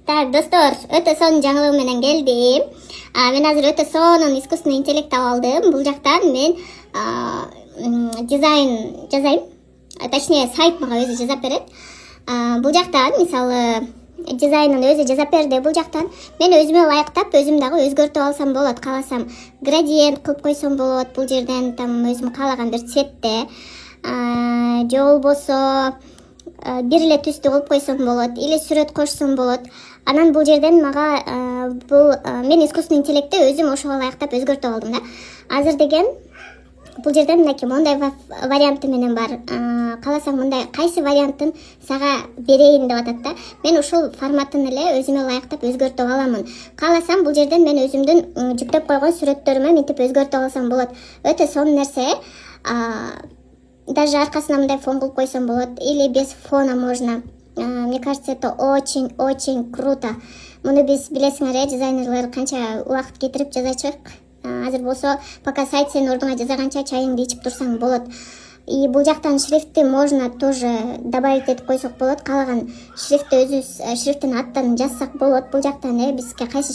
Так, достор, өтө сонун жаңылыгым менен келдим. Мен азыр өтө сонун искусственный интеллект таап алдым. Бул жактан мен дизайн жасайм. Точнее, сайт мага өзү жасап берет. Бул жактан мисалы дизайнын өзү жасап берди. Бул жактан мен өзүмө ылайыктап, өзүм дагы өзгөртүп алсам болот. Кааласам градиент кылып койсом болот. Бул жерден там өзүм каалаган бир цветте же болбосо бир эле түстү кылып койсом болот или сүрөт кошсом болот. Анан бул жерден мага мен искусственный интеллектти өзүм ошого ылайыктап өзгөртүп алдым да. Азыр деген бул жерден мынакей мондай варианты менен бар. Кааласаң мындай кайсы вариантын сага берейин деп атат да. Мен ушул форматын эле өзүмө ылайыктап өзгөртүп аламын. Кааласам бул жерден мен өзүмдүн жүктөп койгон сүрөттөрүмө минтип өзгөртүп алсам болот. Өтө сонун нерсе. Даже аркасына мындай фон кылып койсом болот или без фона можно. Мне кажется, это очень круто. Муну биз билесиңер, дизайнерлер канча убакыт кетирип жазачак. Азыр болсо пока сайт сенин ордуңа жасаганча чайыңды ичип турсаң болот. И бул жактан шрифтти можно тоже добавить этип койсок болот. Каалаган шрифтти өзүбүз шрифттин аттарын жазсак болот. Бул жактан бизге кайсы